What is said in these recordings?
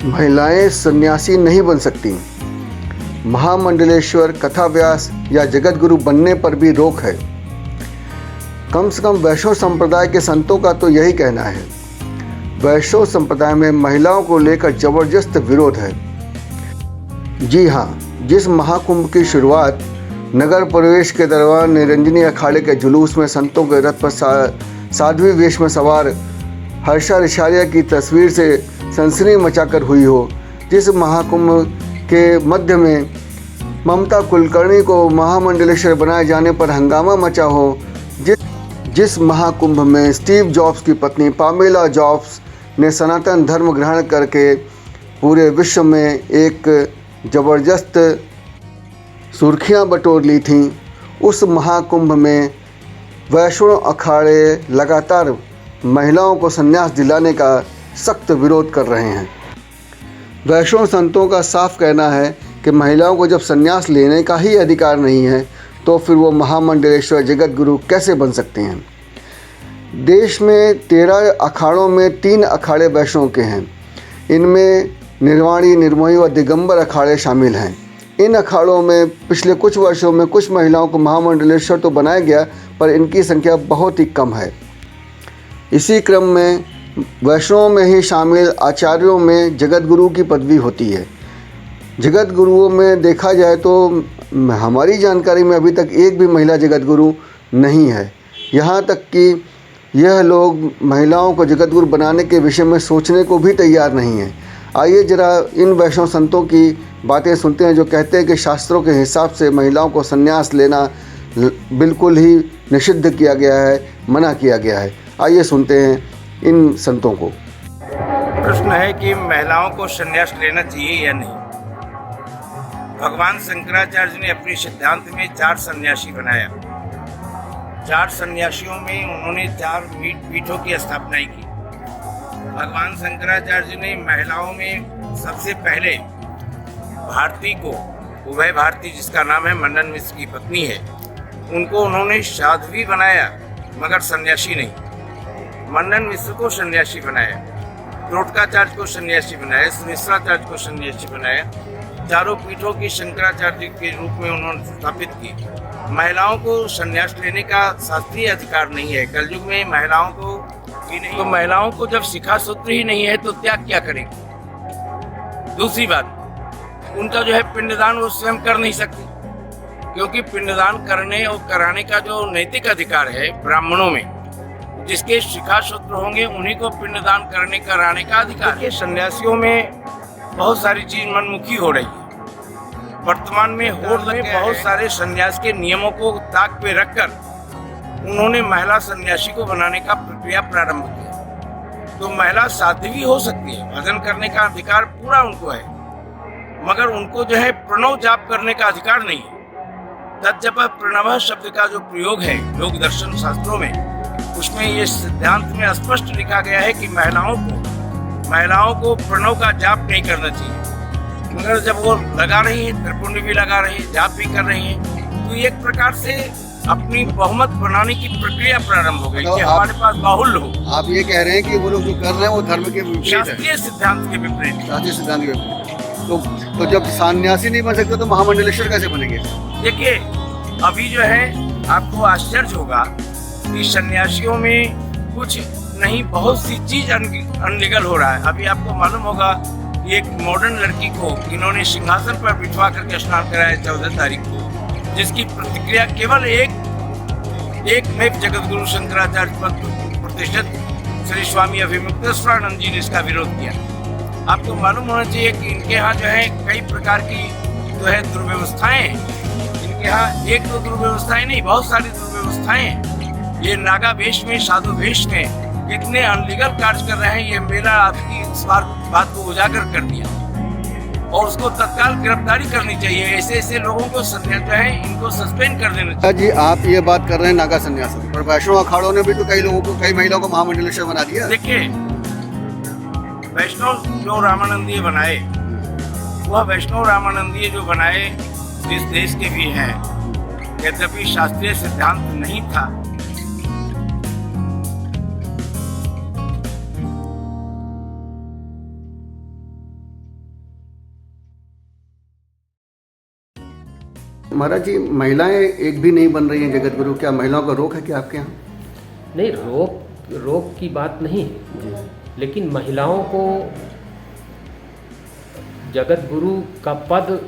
महिलाएं सन्यासी नहीं बन सकती। महामंडलेश्वर, कथा व्यास या जगत गुरु बनने पर भी रोक है। कम से कम वैष्णव संप्रदाय के संतों का तो यही कहना है। वैष्णव संप्रदाय में महिलाओं को लेकर जबरदस्त विरोध है। जी हाँ, जिस महाकुंभ की शुरुआत नगर प्रवेश के दौरान निरंजनी अखाड़े के जुलूस में संतों के रथ पर साध्वी वेश में सवार हर्षा रिशारिया की तस्वीर से सनसनी मचाकर हुई हो, जिस महाकुंभ के मध्य में ममता कुलकर्णी को महामंडलेश्वर बनाए जाने पर हंगामा मचा हो, जिस महाकुंभ में स्टीव जॉब्स की पत्नी पामेला जॉब्स ने सनातन धर्म ग्रहण करके पूरे विश्व में एक ज़बरदस्त सुर्खियां बटोर ली थीं, उस महाकुंभ में वैष्णव अखाड़े लगातार महिलाओं को संन्यास दिलाने का सख्त विरोध कर रहे हैं। वैष्णव संतों का साफ कहना है कि महिलाओं को जब संन्यास लेने का ही अधिकार नहीं है तो फिर वो महामंडलेश्वर जगत गुरु कैसे बन सकते हैं। देश में 13 अखाड़ों में 3 अखाड़े वैष्णव के हैं। इनमें निर्वाणी, निर्मोही व दिगंबर अखाड़े शामिल हैं। इन अखाड़ों में पिछले कुछ वर्षों में कुछ महिलाओं को महामंडलेश्वर तो बनाया गया, पर इनकी संख्या बहुत ही कम है। इसी क्रम में वैष्णवों में ही शामिल आचार्यों में जगत गुरु की पदवी होती है। जगत गुरुओं में देखा जाए तो हमारी जानकारी में अभी तक एक भी महिला जगत गुरु नहीं है। यहाँ तक कि यह लोग महिलाओं को जगत गुरु बनाने के विषय में सोचने को भी तैयार नहीं है। आइए जरा इन वैष्णव संतों की बातें सुनते हैं जो कहते हैं कि शास्त्रों के हिसाब से महिलाओं को संन्यास लेना बिल्कुल ही निषिद्ध किया गया है, मना किया गया है। आइए सुनते हैं इन संतों को। प्रश्न है कि महिलाओं को संन्यास लेना चाहिए या नहीं। भगवान शंकराचार्य ने अपने सिद्धांत में 4 सन्यासी बनाया। 4 सन्यासियों में उन्होंने 4 पीठों की स्थापना की। भगवान शंकराचार्य ने महिलाओं में सबसे पहले भारती को, उभय भारती जिसका नाम है मंडन मिश्र की पत्नी है, उनको उन्होंने साध्वी बनाया मगर सन्यासी नहीं। मंडन मिश्र को सन्यासी बनाया, त्रोटकाचार्य को सन्यासी बनाया, सुमिश्राचार्य को सन्यासी बनाया। 4 पीठों की शंकराचार्य के रूप में उन्होंने स्थापित की। महिलाओं को संन्यास लेने का शास्त्रीय अधिकार नहीं है। कलयुग में महिलाओं को भी नहीं, तो महिलाओं को जब शिखा सूत्र ही नहीं है तो त्याग क्या करेंगे। दूसरी बात, उनका जो है पिंडदान वो स्वयं कर नहीं सकते, क्योंकि पिंडदान करने और कराने का जो नैतिक अधिकार है ब्राह्मणों में, जिसके शिखा सूत्र होंगे उन्हीं को पिंडदान करने कराने का अधिकार है। सन्यासियों में बहुत सारी चीज मनमुखी हो रही है। वर्तमान में बहुत सारे सन्यास के नियमों को ताक पे रखकर उन्होंने महिला सन्यासी को बनाने का प्रक्रिया प्रारंभ किया। तो महिला साध्वी हो सकती है, भजन करने का अधिकार पूरा उनको है, मगर उनको जो है प्रणव जाप करने का अधिकार नहीं है। तज्जप प्रणव शब्द का जो प्रयोग है योग दर्शन शास्त्रों में, उसमें ये सिद्धांत में स्पष्ट लिखा गया है कि महिलाओं को प्रणव का जाप नहीं करना चाहिए। मगर जब वो लगा रही है, त्रिपुंड भी लगा रही है, जाप भी कर रही है, तो एक प्रकार से अपनी बहुमत बनाने की प्रक्रिया प्रारंभ हो गई कि हमारे पास बाहुल्य हो। आप ये कह रहे हैं कि वो लोग जो कर रहे हैं वो धर्म के विपरीत है, शास्त्रीय सिद्धांत के विपरीत। शास्त्रीय सिद्धांत के विपरीत। तो जब सन्यासी नहीं बन सकते तो महामंडलेश्वर कैसे बनेंगे। देखिए, अभी जो है आपको आश्चर्य होगा कि सन्यासियों में कुछ नहीं, बहुत सी चीज अनलीगल हो रहा है। अभी आपको मालूम होगा एक मॉडर्न लड़की को इन्होंने सिंहासन पर बिठवा करके स्नान कराया 14 तारीख को, जिसकी प्रतिक्रिया केवल एक में जगत गुरु शंकराचार्य पर प्रतिष्ठित श्री स्वामी अभिमुक्तेश्वरानंद जी ने इसका विरोध किया। आपको मालूम होना चाहिए कि इनके यहाँ जो है कई प्रकार की जो है दुर्व्यवस्थाएं हैं। इनके यहाँ एक दो दुर्व्यवस्थाएं नहीं, बहुत सारी दुर्व्यवस्थाएं हैं। ये नागा वेश में, साधु वेश में कितने अनलीगल कार्य कर रहे हैं, ये मेला आपकी इस बात को उजागर कर दिया और उसको तत्काल गिरफ्तारी करनी चाहिए। ऐसे लोगों को जो है इनको सस्पेंड कर देना चाहिए। जी, आप ये बात कर रहे हैं नागा संन्यास, पर वैष्णव अखाड़ों ने भी तो कई महिलाओं को महामंडलेश्वर बना दिया। देखिए, वैष्णव जो रामानंदीय बनाए, वह वैष्णव रामानंदीय जो बनाए इस देश के भी हैं, यद्यपि शास्त्रीय सिद्धांत नहीं था। महाराज जी, महिलाएं एक भी नहीं बन रही हैं जगत गुरु, क्या महिलाओं का रोक है क्या आपके यहाँ? नहीं, रोक की बात नहीं है जी। लेकिन महिलाओं को जगत गुरु का पद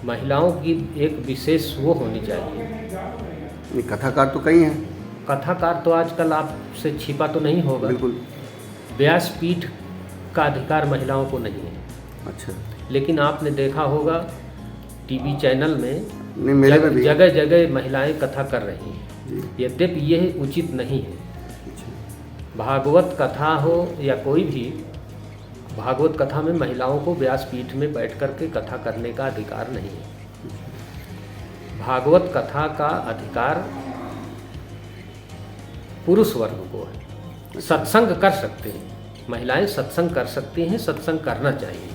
महिलाओं की एक विशेष वो होनी चाहिए। नहीं, कथाकार तो कई हैं। कथाकार तो आजकल आपसे छिपा तो नहीं होगा। बिल्कुल। व्यासपीठ का अधिकार महिलाओं को नहीं है। अच्छा। लेकिन आपने देखा होगा टीवी चैनल में नहीं, मेरे में भी जगह जगह महिलाएं कथा कर रही हैं, जी। यद्यपि यह उचित नहीं है। अच्छा। भागवत कथा हो या कोई भी, भागवत कथा में महिलाओं को व्यासपीठ में बैठ कर के कथा करने का अधिकार नहीं है। भागवत कथा का अधिकार पुरुष वर्ग को है। सत्संग कर सकते हैं, महिलाएं सत्संग कर सकती हैं, सत्संग करना चाहिए।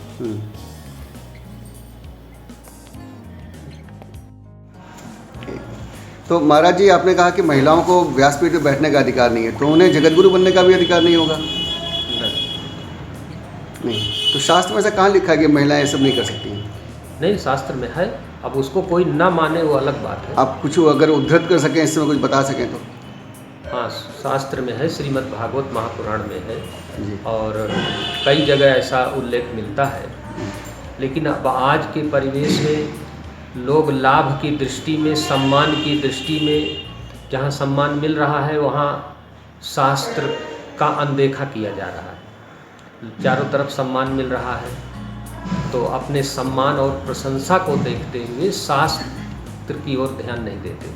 तो महाराज जी, आपने कहा कि महिलाओं को व्यासपीठ पर बैठने का अधिकार नहीं है, तो उन्हें जगत गुरु बनने का भी अधिकार नहीं होगा? नहीं। तो शास्त्र में ऐसा कहाँ लिखा है कि महिलाएं ये सब नहीं कर सकती हैं? नहीं, शास्त्र में है। अब उसको कोई ना माने वो अलग बात है। आप कुछ अगर उद्धृत कर सकें, इसमें कुछ बता सकें तो? हाँ, शास्त्र में है, श्रीमद् भागवत महापुराण में है जी। और कई जगह ऐसा उल्लेख मिलता है। लेकिन अब आज के परिवेश में लोग लाभ की दृष्टि में, सम्मान की दृष्टि में, जहाँ सम्मान मिल रहा है वहाँ शास्त्र का अनदेखा किया जा रहा है। चारों तरफ सम्मान मिल रहा है तो अपने सम्मान और प्रशंसा को देखते हुए शास्त्र की ओर ध्यान नहीं देते,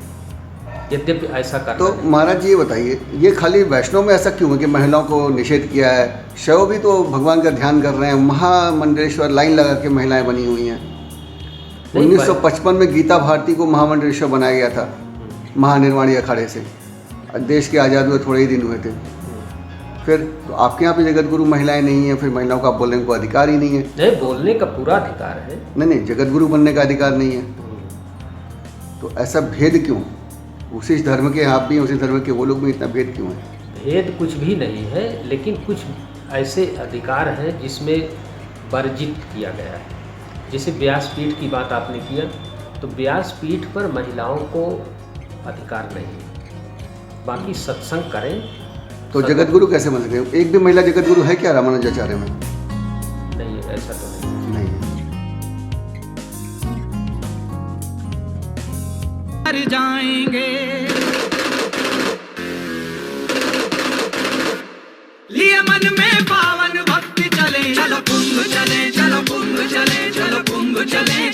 यद्यपि ऐसा करना तो नहीं। महाराज जी, ये बताइए, ये खाली वैष्णव में ऐसा क्यों है कि महिलाओं को निषेध किया है? शैव भी तो भगवान का ध्यान कर रहे हैं, महामंडलेश्वर लाइन लगा के महिलाएं बनी हुई हैं। 1955 में गीता भारती को महामंडलेश्वर बनाया गया था, महानिर्वाणी अखाड़े से। देश के आज़ाद हुए थोड़े ही दिन हुए थे। फिर तो आपके यहाँ पे जगत गुरु महिलाएं नहीं हैं, फिर महिलाओं का बोलने को अधिकार ही नहीं है। नहीं, बोलने का पूरा अधिकार है। नहीं, जगत गुरु बनने का अधिकार नहीं है। तो ऐसा भेद क्यों? उसी धर्म के आप भी, उसी धर्म के वो लोग भी, इतना भेद क्यों है? भेद कुछ भी नहीं है, लेकिन कुछ ऐसे अधिकार हैं जिसमें वर्जित किया गया है। जैसे व्यासपीठ की बात आपने किया, तो व्यासपीठ पर महिलाओं को अधिकार नहीं है। बाकी सत्संग करें। तो जगत गुरु कैसे बन सकते हैं? एक भी महिला जगत गुरु है क्या रामानुजाचार्य में? नहीं, ऐसा तो नहीं। नहीं। कर जाएंगे लिए मन में पावन भक्ति चले, चलो कुंभ चले, चलो कुंभ चले, चलो कुंभ चले।